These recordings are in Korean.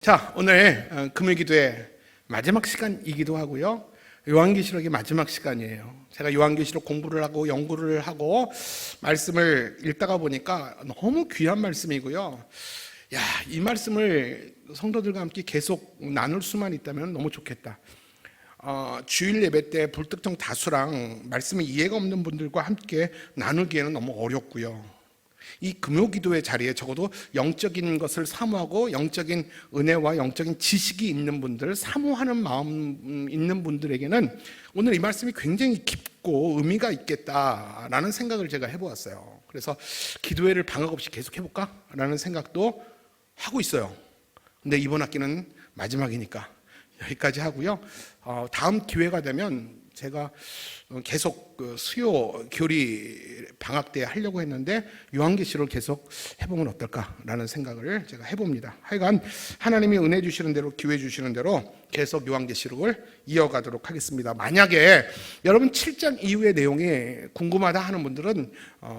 자, 오늘 금요기도의 마지막 시간이기도 하고요. 요한계시록의 마지막 시간이에요. 제가 요한계시록 공부를 하고 연구를 하고 말씀을 읽다가 보니까 너무 귀한 말씀이고요. 야, 이 말씀을 성도들과 함께 계속 나눌 수만 있다면 너무 좋겠다. 주일 예배 때 불특정 다수랑 말씀이 이해가 없는 분들과 함께 나누기에는 너무 어렵고요. 이 금요기도의 자리에 적어도 영적인 것을 사모하고 영적인 은혜와 영적인 지식이 있는 분들, 사모하는 마음 있는 분들에게는 오늘 이 말씀이 굉장히 깊고 의미가 있겠다라는 생각을 제가 해보았어요. 그래서 기도회를 방학 없이 계속 해볼까? 라는 생각도 하고 있어요. 근데 이번 학기는 마지막이니까 여기까지 하고요. 다음 기회가 되면 제가 계속 수요 교리 방학 때 하려고 했는데 요한계시록을 계속 해보면 어떨까라는 생각을 제가 해봅니다. 하여간 하나님이 은혜 주시는 대로 기회 주시는 대로 계속 요한계시록을 이어가도록 하겠습니다. 만약에 여러분 7장 이후의 내용이 궁금하다 하는 분들은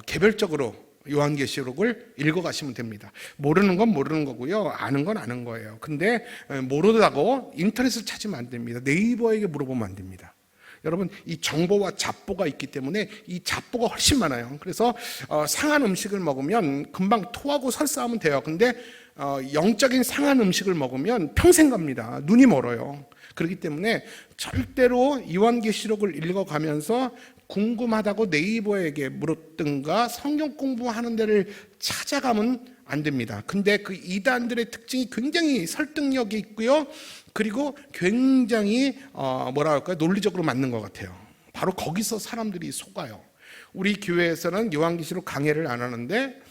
개별적으로 요한계시록을 읽어가시면 됩니다. 모르는 건 모르는 거고요, 아는 건 아는 거예요. 근데 모르다고 인터넷을 찾으면 안 됩니다. 네이버에게 물어보면 안 됩니다. 여러분, 이 정보와 잡보가 있기 때문에 이 잡보가 훨씬 많아요. 그래서 상한 음식을 먹으면 금방 토하고 설사하면 돼요. 근데 영적인 상한 음식을 먹으면 평생 갑니다. 눈이 멀어요. 그렇기 때문에 절대로 요한계시록을 읽어가면서 궁금하다고 네이버에게 물었든가 성경 공부하는 데를 찾아가면 안 됩니다. 근데 그 이단들의 특징이 굉장히 설득력이 있고요. 그리고 굉장히 뭐라 할까요? 논리적으로 맞는 것 같아요. 바로 거기서 사람들이 속아요. 우리 교회에서는 요한계시록 강해를 안 하는데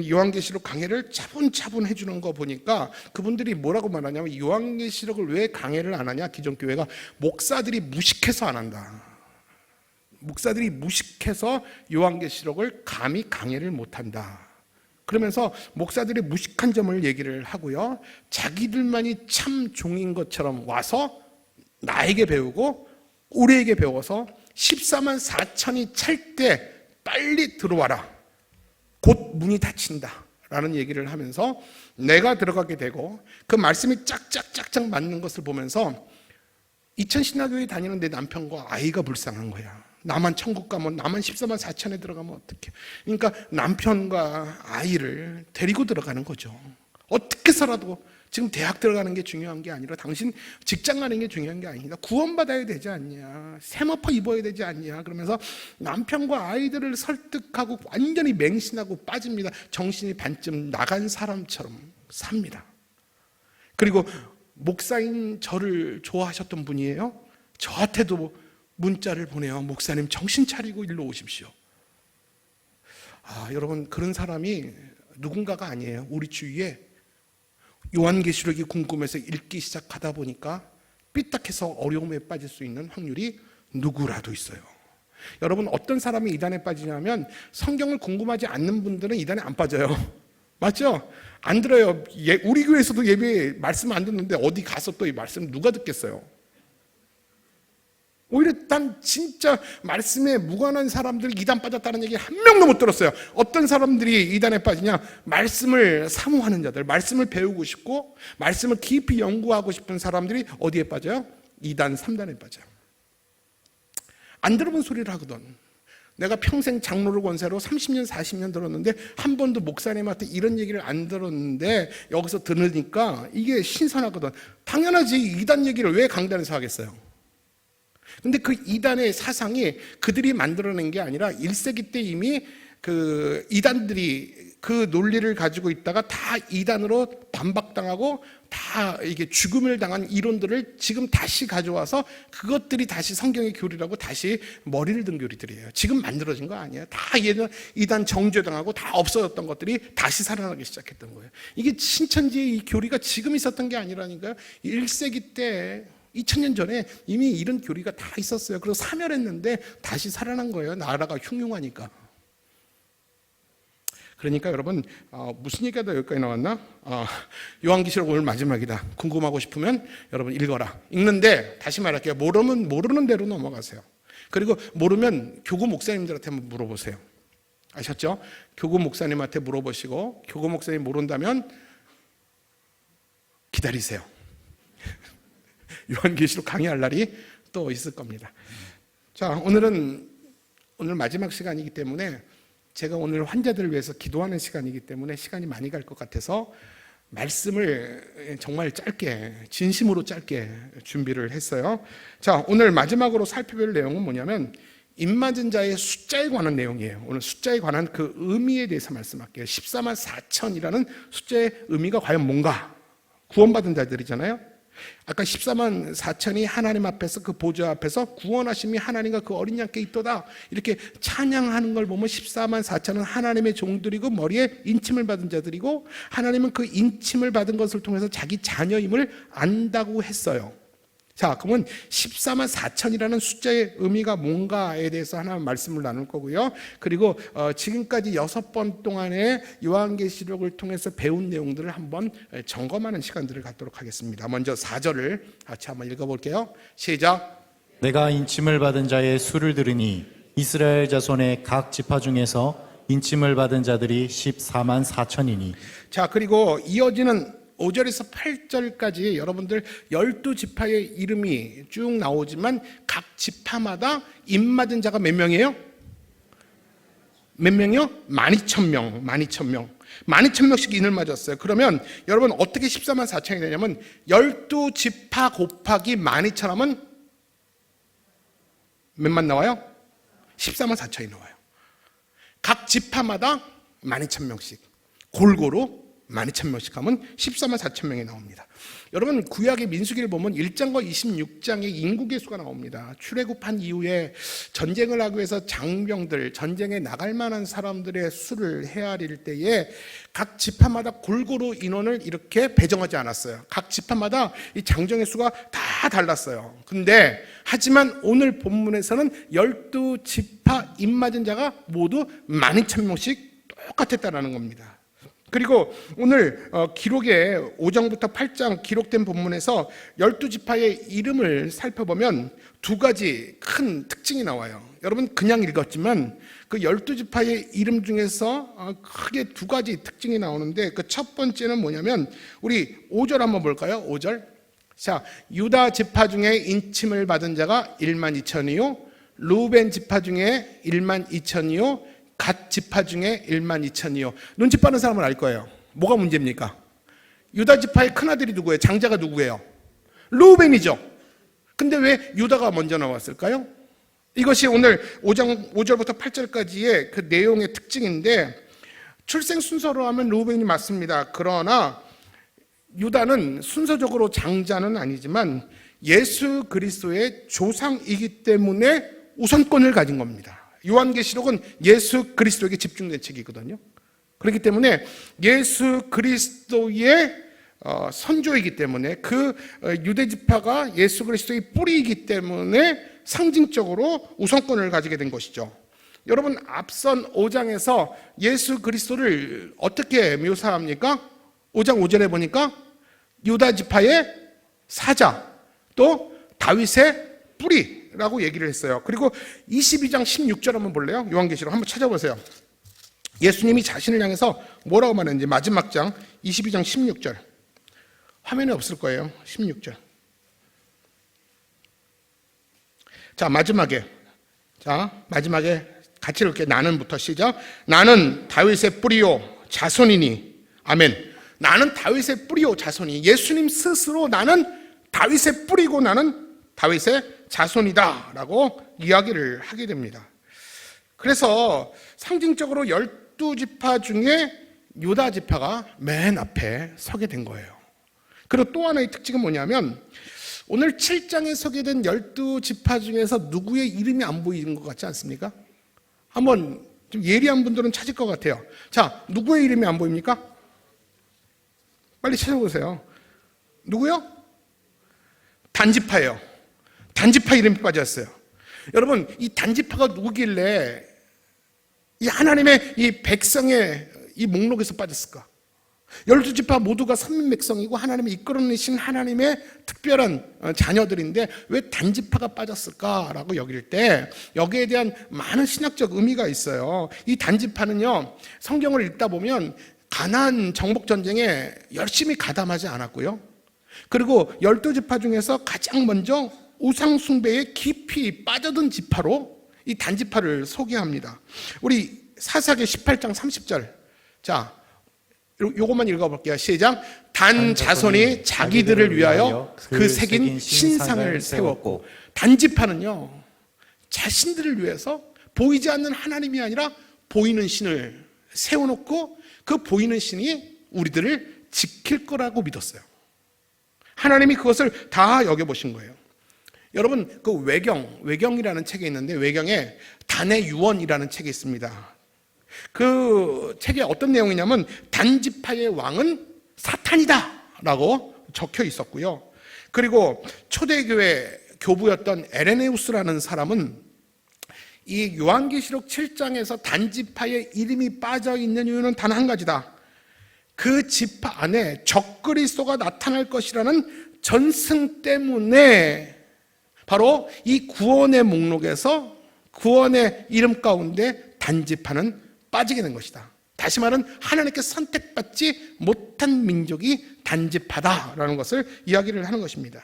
요한계시록 강해를 차분차분 해주는 거 보니까 그분들이 뭐라고 말하냐면 요한계시록을 왜 강해를 안 하냐? 기존 교회가 목사들이 무식해서 안 한다. 목사들이 무식해서 요한계시록을 감히 강해를 못한다. 그러면서 목사들의 무식한 점을 얘기를 하고요. 자기들만이 참 종인 것처럼 와서 나에게 배우고 우리에게 배워서 14만 4천이 찰 때 빨리 들어와라. 곧 문이 닫힌다. 라는 얘기를 하면서 내가 들어가게 되고 그 말씀이 짝짝짝짝 맞는 것을 보면서 이천신화교회 다니는 내 남편과 아이가 불쌍한 거야. 나만 천국 가면 나만 14만 4천에 들어가면 어떡해. 그러니까 남편과 아이를 데리고 들어가는 거죠. 어떻게 살아도 지금 대학 들어가는 게 중요한 게 아니라 당신 직장 가는 게 중요한 게 아니다. 구원받아야 되지 않냐. 세마포 입어야 되지 않냐. 그러면서 남편과 아이들을 설득하고 완전히 맹신하고 빠집니다. 정신이 반쯤 나간 사람처럼 삽니다. 그리고 목사인 저를 좋아하셨던 분이에요. 저한테도 문자를 보내요. 목사님 정신 차리고 일로 오십시오. 여러분, 그런 사람이 누군가가 아니에요. 우리 주위에 요한계시록이 궁금해서 읽기 시작하다 보니까 삐딱해서 어려움에 빠질 수 있는 확률이 누구라도 있어요. 여러분, 어떤 사람이 이단에 빠지냐면 성경을 궁금하지 않는 분들은 이단에 안 빠져요. 맞죠? 안 들어요. 우리 교회에서도 예배 말씀 안 듣는데 어디 가서 또 이 말씀 누가 듣겠어요? 오히려 난 진짜 말씀에 무관한 사람들 이단 빠졌다는 얘기 한 명도 못 들었어요. 어떤 사람들이 이단에 빠지냐? 말씀을 사모하는 자들, 말씀을 배우고 싶고 말씀을 깊이 연구하고 싶은 사람들이 어디에 빠져요? 2단, 3단에 빠져요. 안 들어본 소리를 하거든. 내가 평생 장로를 권세로 30년, 40년 들었는데 한 번도 목사님한테 이런 얘기를 안 들었는데 여기서 들으니까 이게 신선하거든. 당연하지. 2단 얘기를 왜 강단에서 하겠어요? 근데 그 이단의 사상이 그들이 만들어낸 게 아니라 1세기 때 이미 그 이단들이 그 논리를 가지고 있다가 다 이단으로 반박당하고 다 이게 죽음을 당한 이론들을 지금 다시 가져와서 그것들이 다시 성경의 교리라고 다시 머리를 든 교리들이에요. 지금 만들어진 거 아니에요. 다 이단 정죄당하고 다 없어졌던 것들이 다시 살아나기 시작했던 거예요. 이게 신천지의 이 교리가 지금 있었던 게 아니라니까요. 1세기 때 2000년 전에 이미 이런 교리가 다 있었어요. 그래서 사멸했는데 다시 살아난 거예요. 나라가 흉흉하니까. 그러니까 여러분, 무슨 얘기가 더 여기까지 나왔나? 요한계시록 오늘 마지막이다. 궁금하고 싶으면 여러분 읽어라. 읽는데 다시 말할게요. 모르면 모르는 대로 넘어가세요. 그리고 모르면 교구 목사님들한테 한번 물어보세요. 아셨죠? 교구 목사님한테 물어보시고 교구 목사님 모른다면 기다리세요. 요한계시록 강의할 날이 또 있을 겁니다. 자, 오늘 마지막 시간이기 때문에 제가 오늘 환자들을 위해서 기도하는 시간이기 때문에 시간이 많이 갈 것 같아서 말씀을 정말 짧게, 진심으로 짧게 준비를 했어요. 자, 오늘 마지막으로 살펴볼 내용은 뭐냐면 입맞은 자의 숫자에 관한 내용이에요. 오늘 숫자에 관한 그 의미에 대해서 말씀할게요. 14만 4천이라는 숫자의 의미가 과연 뭔가? 구원받은 자들이잖아요. 아까 14만 4천이 하나님 앞에서 그 보좌 앞에서 구원하심이 하나님과 그 어린 양께 있도다 이렇게 찬양하는 걸 보면 14만 4천은 하나님의 종들이고 머리에 인침을 받은 자들이고 하나님은 그 인침을 받은 것을 통해서 자기 자녀임을 안다고 했어요. 자, 그러면 14만 4천이라는 숫자의 의미가 뭔가에 대해서 하나 말씀을 나눌 거고요. 그리고 지금까지 6번 동안의 요한계시록을 통해서 배운 내용들을 한번 점검하는 시간들을 갖도록 하겠습니다. 먼저 4절을 같이 한번 읽어볼게요. 시작. 내가 인침을 받은 자의 수를 들으니 이스라엘 자손의 각 지파 중에서 인침을 받은 자들이 14만 4천이니. 자, 그리고 이어지는 5절에서 8절까지 여러분들 12지파의 이름이 쭉 나오지만 각 지파마다 입맞은 자가 몇 명이에요? 몇 명이요? 12,000명. 12,000명씩 인을 맞았어요. 그러면 여러분 어떻게 14만 4천이 되냐면 12지파 곱하기 12,000 하면 몇만 나와요? 14만 4천이 나와요. 각 지파마다 12,000명씩 골고루 12,000명씩 하면 14만 4천 명이 나옵니다. 여러분 구약의 민수기를 보면 1장과 26장에 인구계 수가 나옵니다. 출애굽한 이후에 전쟁을 하기 위해서 장병들, 전쟁에 나갈 만한 사람들의 수를 헤아릴 때에 각 지파마다 골고루 인원을 이렇게 배정하지 않았어요. 각 지파마다 이 장정의 수가 다 달랐어요. 근데 하지만 오늘 본문에서는 12지파 입맞은 자가 모두 12,000명씩 똑같았다는 겁니다. 그리고 오늘 기록에 5장부터 8장 기록된 본문에서 12지파의 이름을 살펴보면 두 가지 큰 특징이 나와요. 여러분 그냥 읽었지만 그 12지파의 이름 중에서 크게 두 가지 특징이 나오는데 그 첫 번째는 뭐냐면 우리 5절 한번 볼까요? 5절. 자, 유다 지파 중에 인침을 받은 자가 1만 2천이요 루벤 지파 중에 1만 2천이요 갓 지파 중에 1만 2천이요. 눈치 빠른 사람은 알 거예요. 뭐가 문제입니까? 유다 지파의 큰아들이 누구예요? 장자가 누구예요? 루벤이죠. 근데 왜 유다가 먼저 나왔을까요? 이것이 오늘 5절부터 8절까지의 그 내용의 특징인데 출생 순서로 하면 루벤이 맞습니다. 그러나 유다는 순서적으로 장자는 아니지만 예수 그리스도의 조상이기 때문에 우선권을 가진 겁니다. 요한계시록은 예수 그리스도에게 집중된 책이거든요. 그렇기 때문에 예수 그리스도의 선조이기 때문에 그 유대지파가 예수 그리스도의 뿌리이기 때문에 상징적으로 우선권을 가지게 된 것이죠. 여러분 앞선 5장에서 예수 그리스도를 어떻게 묘사합니까? 5장 5절에 보니까 유다지파의 사자 또 다윗의 뿌리 라고 얘기를 했어요. 그리고 22장 16절 한번 볼래요? 요한계시록 한번 찾아보세요. 예수님이 자신을 향해서 뭐라고 말했는지 마지막 장 22장 16절 화면에 없을 거예요. 16절. 자 마지막에 같이 이렇게 나는부터 시작. 나는 다윗의 뿌리요 자손이니 아멘. 나는 다윗의 뿌리요 자손이 예수님 스스로 나는 다윗의 뿌리고 나는 다윗의 자손이다 라고 이야기를 하게 됩니다. 그래서 상징적으로 12지파 중에 유다 지파가 맨 앞에 서게 된 거예요. 그리고 또 하나의 특징은 뭐냐면 오늘 7장에 소개된 12지파 중에서 누구의 이름이 안 보이는 것 같지 않습니까? 한번 좀 예리한 분들은 찾을 것 같아요. 자, 누구의 이름이 안 보입니까? 빨리 찾아보세요. 누구요? 단지파예요. 단지파 이름이 빠졌어요. 여러분 이 단지파가 누구길래 이 하나님의 이 백성의 이 목록에서 빠졌을까? 12지파 모두가 선민 백성이고 하나님이 이끌어내신 하나님의 특별한 자녀들인데 왜 단지파가 빠졌을까라고 여길 때 여기에 대한 많은 신학적 의미가 있어요. 이 단지파는요 성경을 읽다 보면 가나안 정복 전쟁에 열심히 가담하지 않았고요 그리고 12지파 중에서 가장 먼저 우상숭배에 깊이 빠져든 지파로 이 단지파를 소개합니다. 우리 사사기 18장 30절. 자, 요것만 읽어볼게요. 시작. 단 자손이 자기들을 위하여 그 새긴 신상을 세웠고, 단지파는요 자신들을 위해서 보이지 않는 하나님이 아니라 보이는 신을 세워놓고 그 보이는 신이 우리들을 지킬 거라고 믿었어요. 하나님이 그것을 다 여겨보신 거예요. 여러분, 그 외경이라는 책이 있는데, 외경에 단의 유언이라는 책이 있습니다. 그 책에 어떤 내용이냐면 단지파의 왕은 사탄이다 라고 적혀 있었고요. 그리고 초대교회 교부였던 에레네우스라는 사람은 이 요한계시록 7장에서 단지파의 이름이 빠져 있는 이유는 단 한 가지다. 그 지파 안에 적그리스도가 나타날 것이라는 전승 때문에 바로 이 구원의 목록에서 구원의 이름 가운데 단지파는 빠지게 된 것이다. 다시 말은 하나님께 선택받지 못한 민족이 단지파다라는 것을 이야기를 하는 것입니다.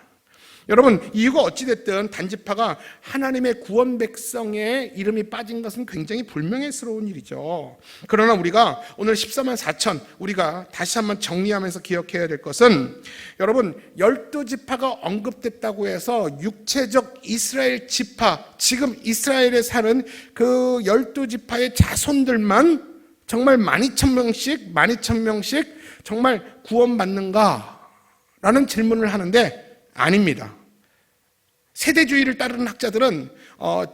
여러분, 이유가 어찌됐든 단지파가 하나님의 구원 백성의 이름이 빠진 것은 굉장히 불명예스러운 일이죠. 그러나 우리가 오늘 14만 4천 우리가 다시 한번 정리하면서 기억해야 될 것은, 여러분 12지파가 언급됐다고 해서 육체적 이스라엘 지파, 지금 이스라엘에 사는 그 12지파의 자손들만 정말 12,000명씩 정말 구원받는가? 라는 질문을 하는데 아닙니다. 세대주의를 따르는 학자들은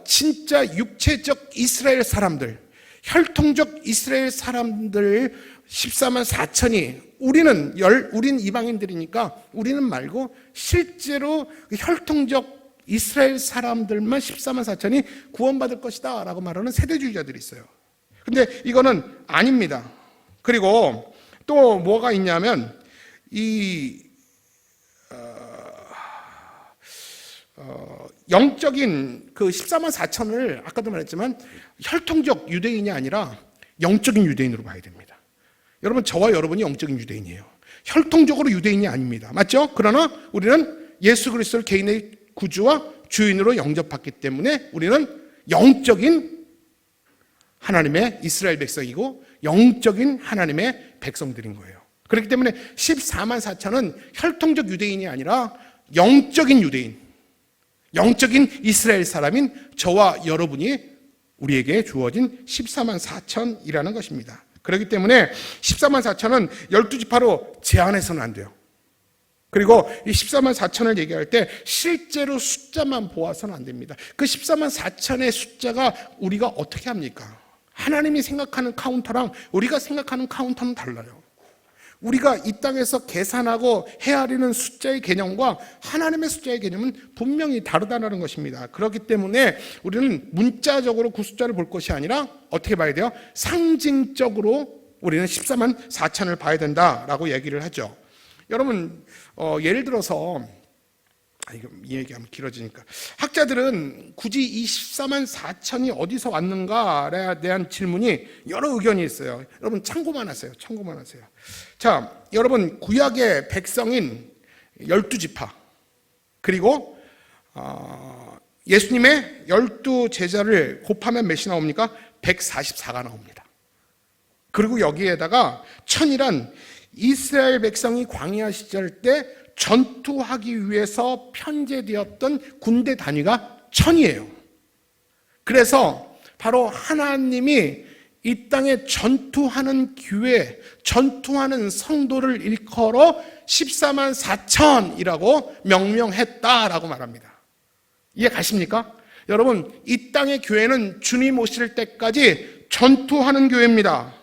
진짜 육체적 이스라엘 사람들, 혈통적 이스라엘 사람들 14만 4천이 우린 이방인들이니까 우리는 말고 실제로 혈통적 이스라엘 사람들만 14만 4천이 구원받을 것이다 라고 말하는 세대주의자들이 있어요. 근데 이거는 아닙니다. 그리고 또 뭐가 있냐면 영적인 그 14만 4천을 아까도 말했지만 혈통적 유대인이 아니라 영적인 유대인으로 봐야 됩니다. 여러분, 저와 여러분이 영적인 유대인이에요. 혈통적으로 유대인이 아닙니다. 맞죠? 그러나 우리는 예수 그리스도를 개인의 구주와 주인으로 영접받기 때문에 우리는 영적인 하나님의 이스라엘 백성이고 영적인 하나님의 백성들인 거예요. 그렇기 때문에 14만 4천은 혈통적 유대인이 아니라 영적인 유대인, 영적인 이스라엘 사람인 저와 여러분이 우리에게 주어진 14만 4천이라는 것입니다. 그렇기 때문에 14만 4천은 12지파로 제한해서는 안 돼요. 그리고 이 14만 4천을 얘기할 때 실제로 숫자만 보아서는 안 됩니다. 그 14만 4천의 숫자가 우리가 어떻게 합니까? 하나님이 생각하는 카운터랑 우리가 생각하는 카운터는 달라요. 우리가 이 땅에서 계산하고 헤아리는 숫자의 개념과 하나님의 숫자의 개념은 분명히 다르다는 것입니다. 그렇기 때문에 우리는 문자적으로 그 숫자를 볼 것이 아니라 어떻게 봐야 돼요? 상징적으로 우리는 14만 4천을 봐야 된다라고 얘기를 하죠. 여러분, 예를 들어서 이 얘기하면 길어지니까, 학자들은 굳이 이 14만 4천이 어디서 왔는가에 대한 질문이 여러 의견이 있어요. 여러분 참고만 하세요. 자, 여러분 구약의 백성인 12지파, 그리고 예수님의 12제자를 곱하면 몇이 나옵니까? 144가 나옵니다. 그리고 여기에다가 천이란 이스라엘 백성이 광야 시절 때 전투하기 위해서 편제되었던 군대 단위가 천이에요. 그래서 바로 하나님이 이 땅에 전투하는 기회, 전투하는 성도를 일컬어 14만 4천이라고 명명했다라고 말합니다. 이해 가십니까? 여러분, 이 땅의 교회는 주님 오실 때까지 전투하는 교회입니다.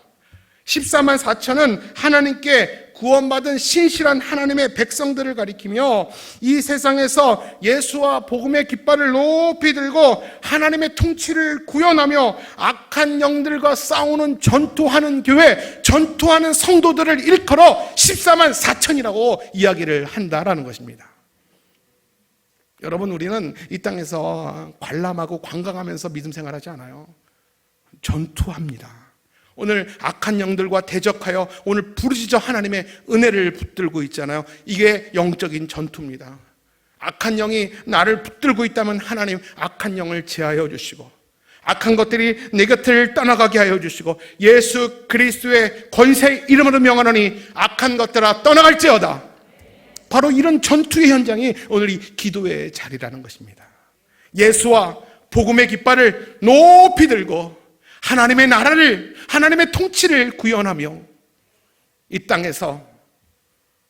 14만 4천은 하나님께 구원받은 신실한 하나님의 백성들을 가리키며 이 세상에서 예수와 복음의 깃발을 높이 들고 하나님의 통치를 구현하며 악한 영들과 싸우는 전투하는 교회, 전투하는 성도들을 일컬어 14만 4천이라고 이야기를 한다라는 것입니다. 여러분, 우리는 이 땅에서 관람하고 관광하면서 믿음 생활하지 않아요. 전투합니다. 오늘 악한 영들과 대적하여 오늘 부르짖어 하나님의 은혜를 붙들고 있잖아요. 이게 영적인 전투입니다. 악한 영이 나를 붙들고 있다면 하나님 악한 영을 제하여 주시고, 악한 것들이 내 곁을 떠나가게 하여 주시고, 예수 그리스도의 권세 이름으로 명하노니 악한 것들아 떠나갈지어다. 바로 이런 전투의 현장이 오늘 이 기도의 자리라는 것입니다. 예수와 복음의 깃발을 높이 들고 하나님의 나라를, 하나님의 통치를 구현하며 이 땅에서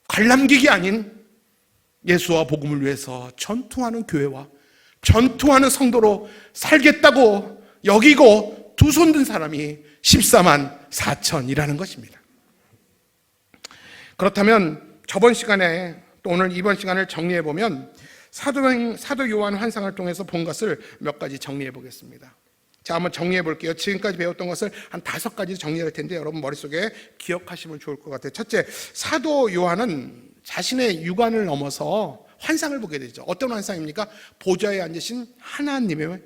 관람객이 아닌 예수와 복음을 위해서 전투하는 교회와 전투하는 성도로 살겠다고 여기고 두 손 든 사람이 14만 4천이라는 것입니다. 그렇다면 저번 시간에 또 오늘 이번 시간을 정리해 보면 사도 요한 환상을 통해서 본 것을 몇 가지 정리해 보겠습니다. 자, 한번 정리해 볼게요. 지금까지 배웠던 것을 한 5가지 정리할 텐데 여러분 머릿속에 기억하시면 좋을 것 같아요. 첫째, 사도 요한은 자신의 육안을 넘어서 환상을 보게 되죠. 어떤 환상입니까? 보좌에 앉으신 하나님의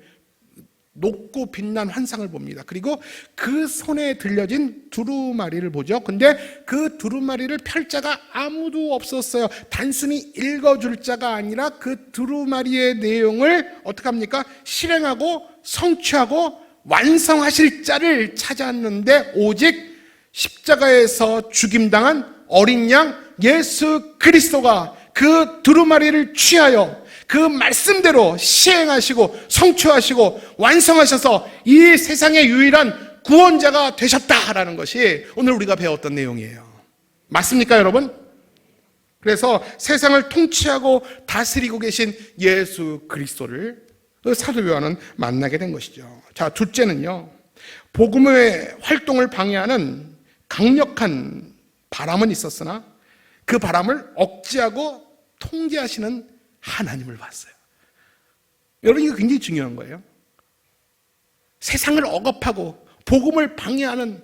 높고 빛난 환상을 봅니다. 그리고 그 손에 들려진 두루마리를 보죠. 근데 그 두루마리를 펼 자가 아무도 없었어요. 단순히 읽어줄 자가 아니라 그 두루마리의 내용을 어떻게 합니까? 실행하고 성취하고 완성하실 자를 찾았는데 오직 십자가에서 죽임당한 어린 양 예수 그리스도가 그 두루마리를 취하여 그 말씀대로 시행하시고 성취하시고 완성하셔서 이 세상의 유일한 구원자가 되셨다라는 것이 오늘 우리가 배웠던 내용이에요. 맞습니까, 여러분? 그래서 세상을 통치하고 다스리고 계신 예수 그리스도를 사도 요한은 만나게 된 것이죠. 자, 둘째는요, 복음의 활동을 방해하는 강력한 바람은 있었으나 그 바람을 억제하고 통제하시는 하나님을 봤어요. 여러분, 이거 굉장히 중요한 거예요. 세상을 억압하고 복음을 방해하는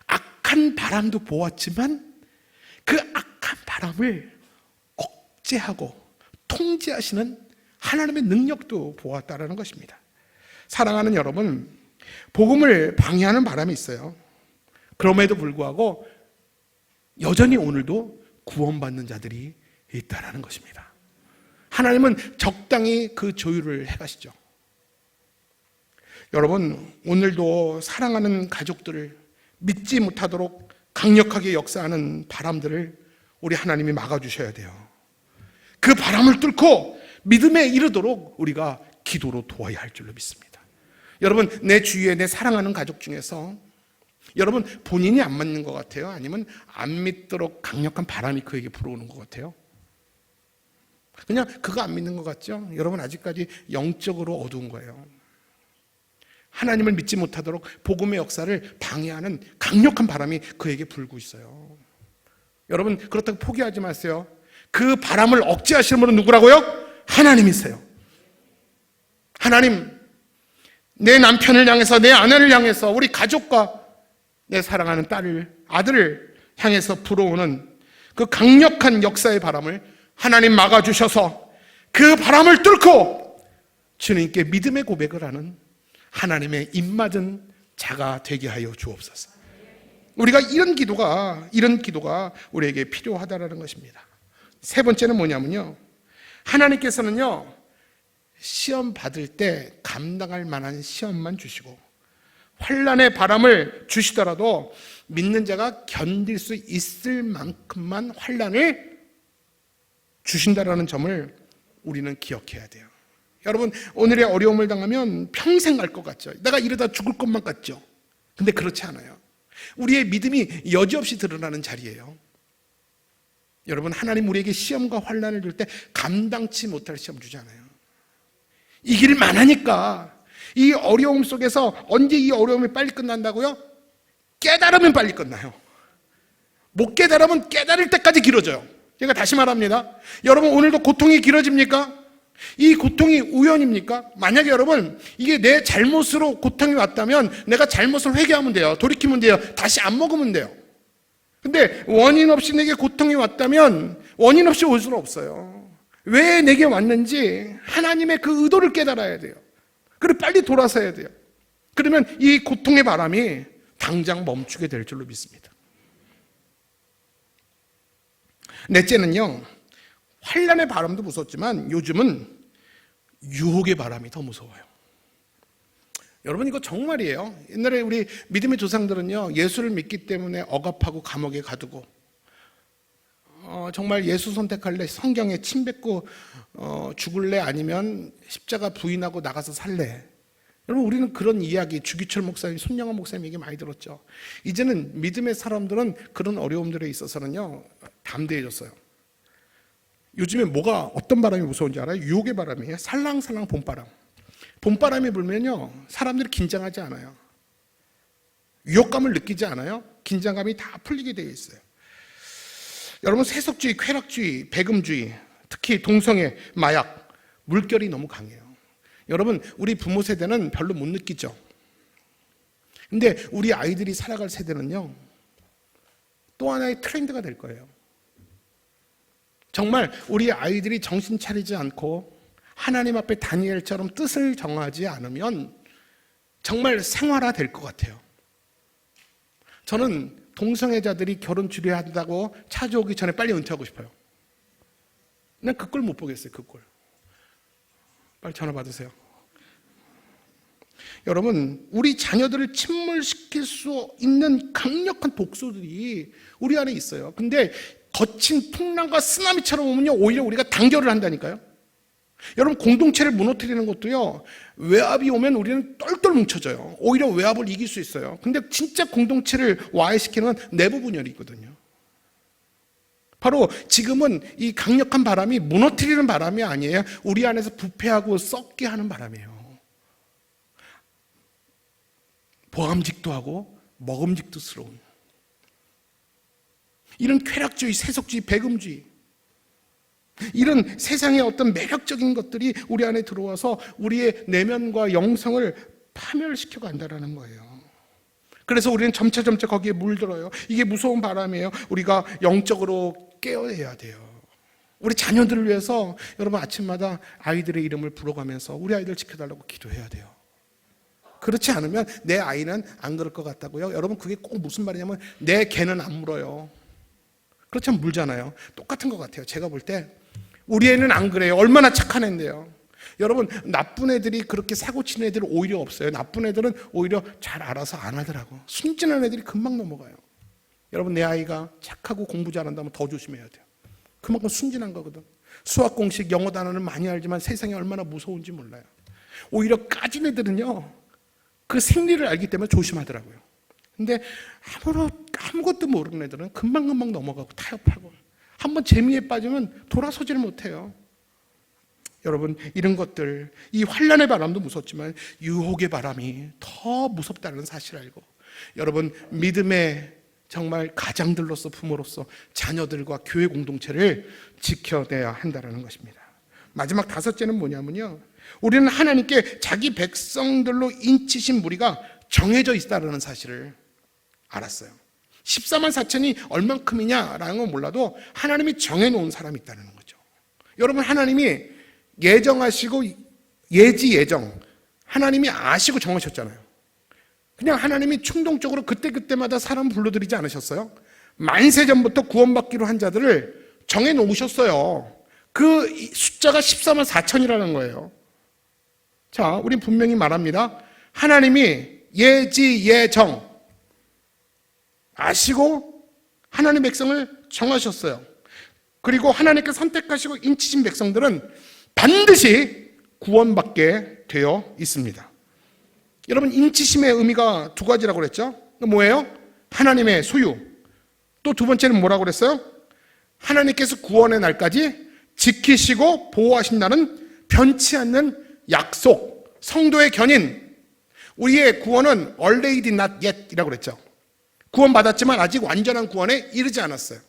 악한 바람도 보았지만 그 악한 바람을 억제하고 통제하시는 하나님의 능력도 보았다라는 것입니다. 사랑하는 여러분, 복음을 방해하는 바람이 있어요. 그럼에도 불구하고 여전히 오늘도 구원받는 자들이 있다라는 것입니다. 하나님은 적당히 그 조율을 해가시죠. 여러분, 오늘도 사랑하는 가족들을 믿지 못하도록 강력하게 역사하는 바람들을 우리 하나님이 막아주셔야 돼요. 그 바람을 뚫고 믿음에 이르도록 우리가 기도로 도와야 할 줄로 믿습니다. 여러분, 내 주위에 내 사랑하는 가족 중에서 여러분 본인이 안 맞는 것 같아요? 아니면 안 믿도록 강력한 바람이 그에게 불어오는 것 같아요? 그냥 그거 안 믿는 것 같죠? 여러분 아직까지 영적으로 어두운 거예요. 하나님을 믿지 못하도록 복음의 역사를 방해하는 강력한 바람이 그에게 불고 있어요. 여러분 그렇다고 포기하지 마세요. 그 바람을 억제하시는 분은 누구라고요? 하나님이세요. 하나님, 내 남편을 향해서, 내 아내를 향해서, 우리 가족과 내 사랑하는 딸을, 아들을 향해서 불어오는 그 강력한 역사의 바람을 하나님 막아주셔서 그 바람을 뚫고 주님께 믿음의 고백을 하는 하나님의 입맞은 자가 되게 하여 주옵소서. 우리가 이런 기도가 우리에게 필요하다는 것입니다. 세 번째는 뭐냐면요, 하나님께서는요 시험 받을 때 감당할 만한 시험만 주시고 환난의 바람을 주시더라도 믿는 자가 견딜 수 있을 만큼만 환난을 주신다라는 점을 우리는 기억해야 돼요. 여러분, 오늘의 어려움을 당하면 평생 갈 것 같죠? 내가 이러다 죽을 것만 같죠? 근데 그렇지 않아요. 우리의 믿음이 여지없이 드러나는 자리예요. 여러분, 하나님 우리에게 시험과 환난을 줄 때 감당치 못할 시험 주지 않아요. 이길 만하니까. 이 어려움 속에서 언제 이 어려움이 빨리 끝난다고요? 깨달으면 빨리 끝나요. 못 깨달으면 깨달을 때까지 길어져요. 제가 다시 말합니다. 여러분, 오늘도 고통이 길어집니까? 이 고통이 우연입니까? 만약에 여러분 이게 내 잘못으로 고통이 왔다면 내가 잘못을 회개하면 돼요. 돌이키면 돼요. 다시 안 먹으면 돼요. 근데 원인 없이 내게 고통이 왔다면 원인 없이 올 수는 없어요. 왜 내게 왔는지 하나님의 그 의도를 깨달아야 돼요. 그리고 빨리 돌아서야 돼요. 그러면 이 고통의 바람이 당장 멈추게 될 줄로 믿습니다. 넷째는요, 환난의 바람도 무섭지만 요즘은 유혹의 바람이 더 무서워요. 여러분, 이거 정말이에요. 옛날에 우리 믿음의 조상들은요, 예수를 믿기 때문에 억압하고 감옥에 가두고, 정말 예수 선택할래, 성경에 침 뱉고 죽을래, 아니면 십자가 부인하고 나가서 살래. 여러분, 우리는 그런 이야기, 주기철 목사님, 손영환 목사님 얘기 많이 들었죠. 이제는 믿음의 사람들은 그런 어려움들에 있어서는요, 담대해졌어요. 요즘에 어떤 바람이 무서운지 알아요? 유혹의 바람이에요. 살랑살랑 봄바람. 봄바람이 불면요, 사람들이 긴장하지 않아요. 위협감을 느끼지 않아요. 긴장감이 다 풀리게 되어 있어요. 여러분, 세속주의, 쾌락주의, 배금주의, 특히 동성애, 마약, 물결이 너무 강해요. 여러분, 우리 부모 세대는 별로 못 느끼죠. 근데 우리 아이들이 살아갈 세대는요, 또 하나의 트렌드가 될 거예요. 정말 우리 아이들이 정신 차리지 않고 하나님 앞에 다니엘처럼 뜻을 정하지 않으면 정말 생활화될 것 같아요. 저는 동성애자들이 결혼 주례한다고 찾아오기 전에 빨리 은퇴하고 싶어요. 난 그 꼴 못 보겠어요. 그 꼴. 빨리 전화 받으세요. 여러분, 우리 자녀들을 침몰시킬 수 있는 강력한 독소들이 우리 안에 있어요. 근데 거친 풍랑과 쓰나미처럼 오면요, 오히려 우리가 단결을 한다니까요. 여러분, 공동체를 무너뜨리는 것도요, 외압이 오면 우리는 똘똘 뭉쳐져요. 오히려 외압을 이길 수 있어요. 근데 진짜 공동체를 와해시키는 건 내부 분열이 있거든요. 바로 지금은 이 강력한 바람이 무너뜨리는 바람이 아니에요. 우리 안에서 부패하고 썩게 하는 바람이에요. 보암직도 하고 먹음직도스러운 이런 쾌락주의, 세속주의, 배금주의, 이런 세상의 어떤 매력적인 것들이 우리 안에 들어와서 우리의 내면과 영성을 파멸시켜 간다는 거예요. 그래서 우리는 점차 거기에 물들어요. 이게 무서운 바람이에요. 우리가 영적으로 깨어야 돼요. 우리 자녀들을 위해서 여러분, 아침마다 아이들의 이름을 불러가면서 우리 아이들 지켜달라고 기도해야 돼요. 그렇지 않으면 내 아이는 안 그럴 것 같다고요. 여러분, 그게 꼭 무슨 말이냐면 내 개는 안 물어요. 그렇지만 물잖아요. 똑같은 것 같아요. 제가 볼 때 우리 애는 안 그래요. 얼마나 착한 애인데요. 여러분, 나쁜 애들이 그렇게 사고 치는 애들은 오히려 없어요. 나쁜 애들은 오히려 잘 알아서 안 하더라고. 순진한 애들이 금방 넘어가요. 여러분, 내 아이가 착하고 공부 잘한다면 더 조심해야 돼요. 그만큼 순진한 거거든. 수학 공식, 영어 단어는 많이 알지만 세상이 얼마나 무서운지 몰라요. 오히려 까진 애들은요, 그 생리를 알기 때문에 조심하더라고요. 근데 아무것도 모르는 애들은 금방 넘어가고 타협하고, 한번 재미에 빠지면 돌아서지를 못해요. 여러분, 이런 것들, 이 환난의 바람도 무섭지만 유혹의 바람이 더 무섭다는 사실을 알고, 여러분, 믿음의 정말 가장들로서, 부모로서 자녀들과 교회 공동체를 지켜내야 한다는 것입니다. 마지막 다섯째는 뭐냐면요, 우리는 하나님께 자기 백성들로 인치신 무리가 정해져 있다는 사실을 알았어요. 14만 4천이 얼만큼이냐라는 건 몰라도 하나님이 정해놓은 사람이 있다는 거죠. 여러분, 하나님이 예정하시고 예정, 하나님이 아시고 정하셨잖아요. 그냥 하나님이 충동적으로 그때마다 사람 불러들이지 않으셨어요? 만세전부터 구원받기로 한 자들을 정해놓으셨어요. 그 숫자가 14만 4천이라는 거예요. 자, 우린 분명히 말합니다. 하나님이 예정 아시고 하나님 백성을 정하셨어요. 그리고 하나님께 선택하시고 인치신 백성들은 반드시 구원받게 되어 있습니다. 여러분, 인치심의 의미가 두 가지라고 그랬죠? 뭐예요? 하나님의 소유. 또 두 번째는 뭐라고 그랬어요? 하나님께서 구원의 날까지 지키시고 보호하신다는 변치 않는 약속, 성도의 견인. 우리의 구원은 already not yet 이라고 그랬죠. 구원받았지만 아직 완전한 구원에 이르지 않았어요.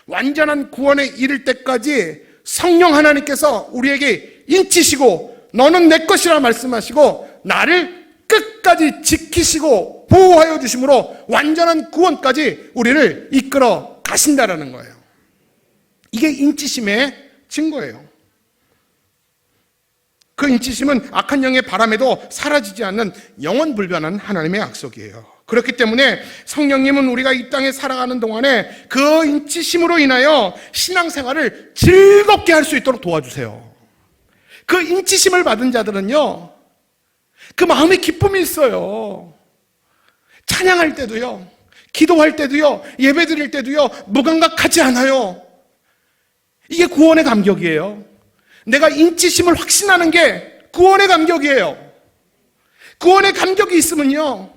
완전한 구원에 이를 때까지 성령 하나님께서 우리에게 인치시고 너는 내 것이라 말씀하시고 나를 끝까지 지키시고 보호하여 주심으로 완전한 구원까지 우리를 이끌어 가신다라는 거예요. 이게 인치심의 증거예요. 그 인치심은 악한 영의 바람에도 사라지지 않는 영원불변한 하나님의 약속이에요. 그렇기 때문에 성령님은 우리가 이 땅에 살아가는 동안에 그 인치심으로 인하여 신앙생활을 즐겁게 할 수 있도록 도와주세요. 그 인치심을 받은 자들은요, 그 마음에 기쁨이 있어요. 찬양할 때도요, 기도할 때도요, 예배 드릴 때도요, 무감각하지 않아요. 이게 구원의 감격이에요. 내가 인치심을 확신하는 게 구원의 감격이에요. 구원의 감격이 있으면요,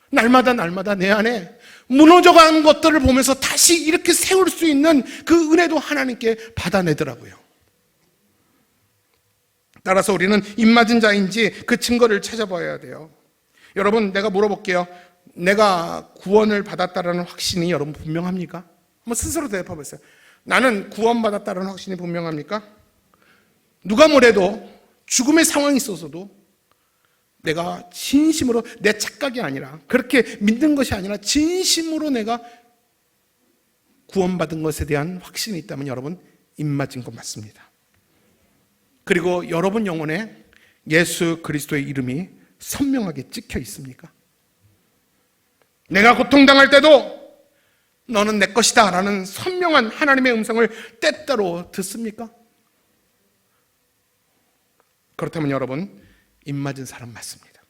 날마다 내 안에 무너져가는 것들을 보면서 다시 이렇게 세울 수 있는 그 은혜도 하나님께 받아내더라고요. 따라서 우리는 입맞은 자인지 그 증거를 찾아봐야 돼요. 여러분, 내가 물어볼게요. 내가 구원을 받았다라는 확신이 여러분 분명합니까? 한번 스스로 대답해보세요. 나는 구원받았다는 확신이 분명합니까? 누가 뭐래도, 죽음의 상황이 있어서도 내가 진심으로, 내 착각이 아니라, 그렇게 믿는 것이 아니라 진심으로 내가 구원받은 것에 대한 확신이 있다면 여러분 입맞은 것 맞습니다. 그리고 여러분 영혼에 예수 그리스도의 이름이 선명하게 찍혀 있습니까? 내가 고통당할 때도 너는 내 것이다 라는 선명한 하나님의 음성을 때때로 듣습니까? 그렇다면 여러분 입맞은 사람 맞습니다.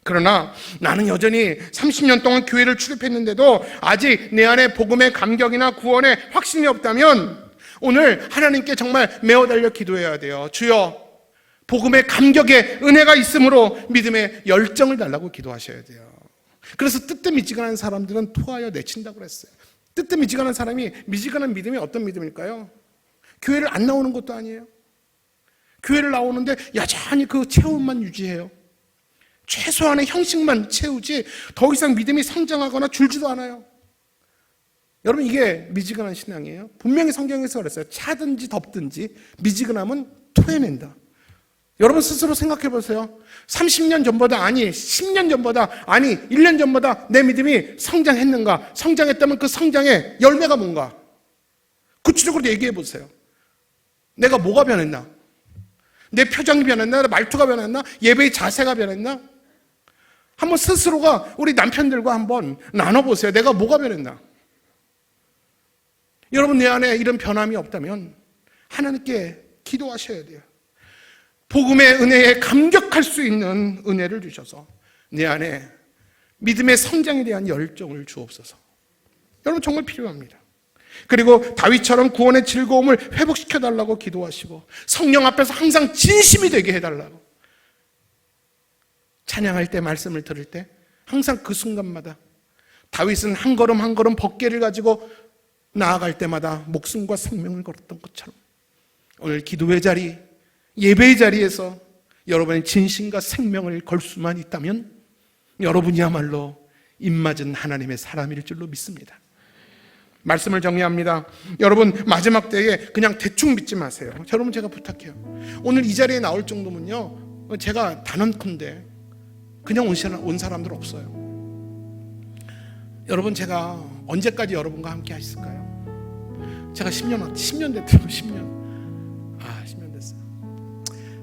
그러나 나는 여전히 30년 동안 교회를 출입했는데도 아직 내 안에 복음의 감격이나 구원의 확신이 없다면 오늘 하나님께 정말 메어 달려 기도해야 돼요. 주여, 복음의 감격에 은혜가 있으므로 믿음의 열정을 달라고 기도하셔야 돼요. 그래서 뜨뜻미지근한 사람들은 토하여 내친다고 그랬어요. 뜨뜻미지근한 사람이, 미지근한 믿음이 어떤 믿음일까요? 교회를 안 나오는 것도 아니에요. 교회를 나오는데 여전히 그 체험만 유지해요. 최소한의 형식만 채우지 더 이상 믿음이 성장하거나 줄지도 않아요. 여러분, 이게 미지근한 신앙이에요. 분명히 성경에서 그랬어요. 차든지 덥든지 미지근함은 토해낸다. 여러분 스스로 생각해 보세요. 30년 전보다, 아니 10년 전보다, 아니 1년 전보다 내 믿음이 성장했는가? 성장했다면 그 성장의 열매가 뭔가? 구체적으로 얘기해 보세요. 내가 뭐가 변했나? 내 표정이 변했나? 내 말투가 변했나? 예배의 자세가 변했나? 한번 스스로가, 우리 남편들과 한번 나눠보세요. 내가 뭐가 변했나? 여러분, 내 안에 이런 변함이 없다면 하나님께 기도하셔야 돼요. 복음의 은혜에 감격할 수 있는 은혜를 주셔서 내 안에 믿음의 성장에 대한 열정을 주옵소서. 여러분, 정말 필요합니다. 그리고 다윗처럼 구원의 즐거움을 회복시켜달라고 기도하시고 성령 앞에서 항상 진심이 되게 해달라고, 찬양할 때, 말씀을 들을 때 항상 그 순간마다 다윗은 한 걸음 한 걸음 법궤를 가지고 나아갈 때마다 목숨과 생명을 걸었던 것처럼 오늘 기도의 자리, 예배의 자리에서 여러분의 진심과 생명을 걸 수만 있다면 여러분이야말로 입맞은 하나님의 사람일 줄로 믿습니다. 말씀을 정리합니다. 여러분, 마지막 때에 그냥 대충 믿지 마세요. 여러분, 제가 부탁해요. 오늘 이 자리에 나올 정도면요, 제가 단언컨대 그냥 온 사람들 없어요. 여러분, 제가 언제까지 여러분과 함께 하실까요? 제가 10년 됐대요. 10년 됐어요.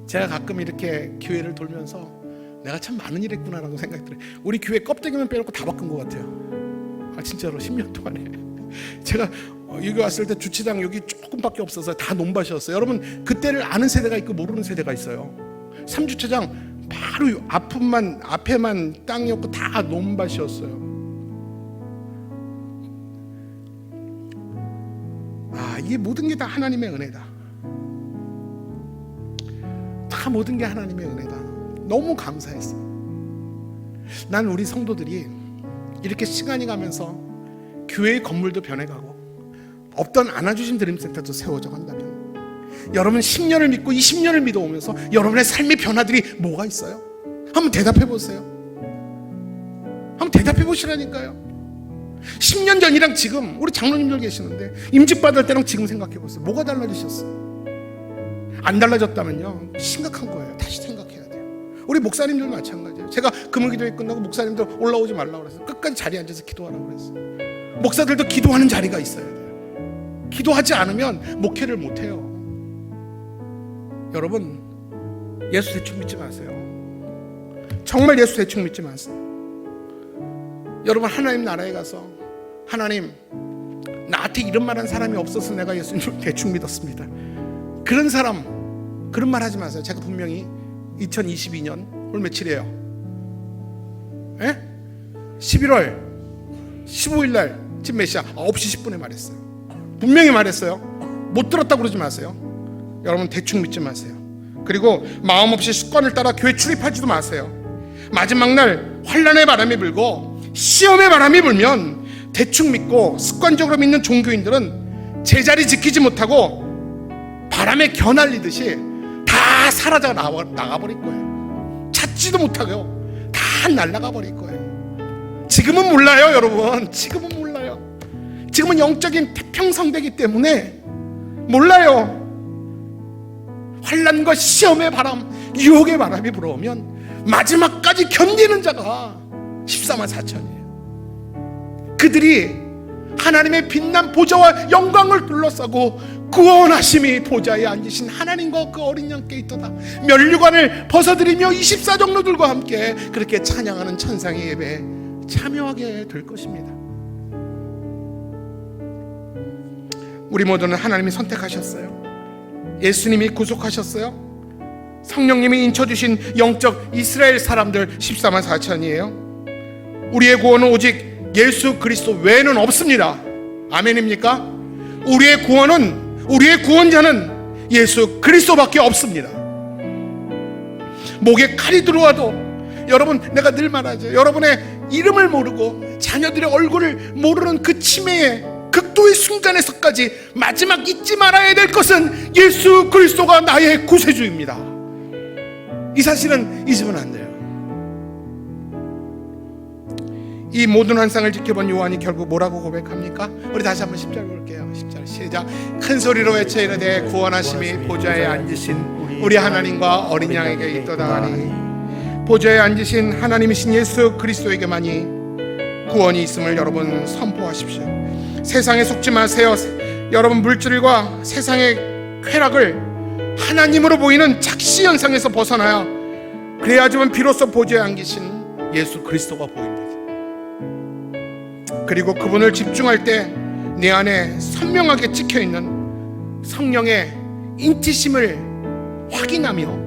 제가 가끔 이렇게 교회를 돌면서 내가 참 많은 일 했구나라고 생각이 들어요. 우리 교회 껍데기만 빼놓고 다 바꾼 것 같아요. 진짜로 10년 동안에 제가 여기 왔을 때 주차장 여기 조금밖에 없어서 다 논밭이었어요. 여러분, 그때를 아는 세대가 있고 모르는 세대가 있어요. 3주차장 바로 앞에만 땅이었고 다 논밭이었어요. 이게 모든 게 다 하나님의 은혜다. 다 모든 게 하나님의 은혜다. 너무 감사했어요. 난 우리 성도들이 이렇게 시간이 가면서 교회의 건물도 변해가고 없던 안아주신 드림센터도 세워져 간다면 여러분 10년을 믿고 20년을 믿어오면서 여러분의 삶의 변화들이 뭐가 있어요? 한번 대답해 보세요. 한번 대답해 보시라니까요. 10년 전이랑 지금, 우리 장로님들 계시는데 임직 받을 때랑 지금 생각해 보세요. 뭐가 달라지셨어요? 안 달라졌다면요, 심각한 거예요. 다시 생각해야 돼요. 우리 목사님들 마찬가지예요. 제가 금요기도회 끝나고 목사님들 올라오지 말라고 그랬어요. 끝까지 자리에 앉아서 기도하라고 그랬어요. 목사들도 기도하는 자리가 있어야 돼요. 기도하지 않으면 목회를 못해요. 여러분, 예수 대충 믿지 마세요. 정말 예수 대충 믿지 마세요. 여러분, 하나님 나라에 가서 하나님, 나한테 이런 말한 사람이 없어서 내가 예수님을 대충 믿었습니다, 그런 사람, 그런 말 하지 마세요. 제가 분명히 2022년 오늘 며칠이에요? 11월 15일 날 지금 몇 시야? 9시 10분에 말했어요. 분명히 말했어요. 못 들었다고 그러지 마세요. 여러분, 대충 믿지 마세요. 그리고 마음 없이 습관을 따라 교회 출입하지도 마세요. 마지막 날 환난의 바람이 불고 시험의 바람이 불면 대충 믿고 습관적으로 믿는 종교인들은 제자리 지키지 못하고 바람에 겨날리듯이 다 사라져 나가버릴 거예요. 찾지도 못하고요, 다 날아가 버릴 거예요. 지금은 몰라요, 여러분. 지금은 몰라요. 지금은 영적인 태평성대기 때문에 몰라요. 환난과 시험의 바람, 유혹의 바람이 불어오면 마지막까지 견디는 자가 14만 4천이에요. 그들이 하나님의 빛난 보좌와 영광을 둘러싸고 구원하심이 보좌에 앉으신 하나님과 그 어린 양께 있도다, 면류관을 벗어들이며 24종로들과 함께 그렇게 찬양하는 천상의 예배에 참여하게 될 것입니다. 우리 모두는 하나님이 선택하셨어요. 예수님이 구속하셨어요. 성령님이 인쳐주신 영적 이스라엘 사람들 14만 4천이에요. 우리의 구원은 오직 예수 그리스도 외에는 없습니다. 아멘입니까? 우리의 구원은, 우리의 구원자는 예수 그리스도밖에 없습니다. 목에 칼이 들어와도, 여러분, 내가 늘 말하죠, 여러분의 이름을 모르고 자녀들의 얼굴을 모르는 그 치매의 극도의 순간에서까지 마지막 잊지 말아야 될 것은 예수 그리스도가 나의 구세주입니다. 이 사실은 잊으면 안 돼요. 이 모든 환상을 지켜본 요한이 결국 뭐라고 고백합니까? 우리 다시 한번 10절 볼게요. 10절 시작. 큰 소리로 외쳐 이르되 구원하심이 보좌에 앉으신 우리 하나님과 어린 양에게 있도다 하니, 보좌에 앉으신 하나님이신 예수 그리스도에게만이 구원이 있음을 여러분 선포하십시오. 세상에 속지 마세요. 여러분, 물질과 세상의 쾌락을 하나님으로 보이는 착시 현상에서 벗어나야, 그래야지만 비로소 보좌에 앉으신 예수 그리스도가 보입니다. 그리고 그분을 집중할 때 내 안에 선명하게 찍혀있는 성령의 인치심을 확인하며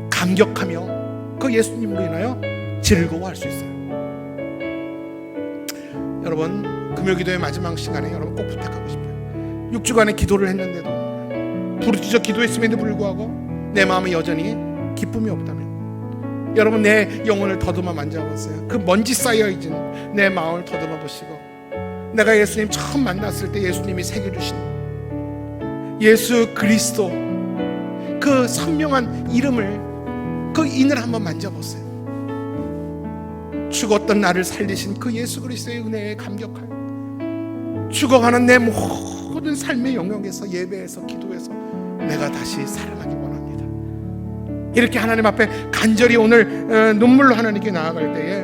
감격하며 그 예수님으로 인하여 즐거워할 수 있어요. 여러분, 금요기도의 마지막 시간에 여러분 꼭 부탁하고 싶어요. 6주간의 기도를 했는데도, 부르짖어 기도했음에도 불구하고 내 마음에 여전히 기쁨이 없다면, 여러분, 내 영혼을 더듬어 만져보세요. 그 먼지 쌓여있는 내 마음을 더듬어 보시고, 내가 예수님 처음 만났을 때 예수님이 새겨주신 예수 그리스도 그 선명한 이름을, 그 인을 한번 만져보세요. 죽었던 나를 살리신 그 예수 그리스도의 은혜에 감격하여 죽어가는 내 모든 삶의 영역에서, 예배에서, 기도에서 내가 다시 살아나기 원합니다. 이렇게 하나님 앞에 간절히 오늘 눈물로 하나님께 나아갈 때에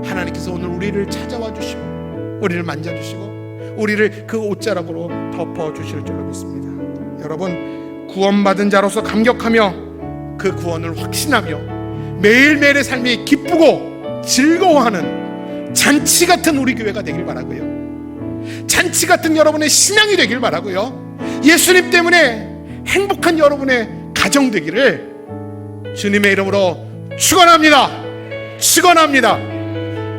하나님께서 오늘 우리를 찾아와 주시고 우리를 만져주시고 우리를 그 옷자락으로 덮어주실 줄로 믿습니다. 여러분, 구원받은 자로서 감격하며 그 구원을 확신하며 매일매일의 삶이 기쁘고 즐거워하는 잔치 같은 우리 교회가 되길 바라고요. 잔치 같은 여러분의 신앙이 되길 바라고요. 예수님 때문에 행복한 여러분의 가정 되기를 주님의 이름으로 축원합니다. 축원합니다.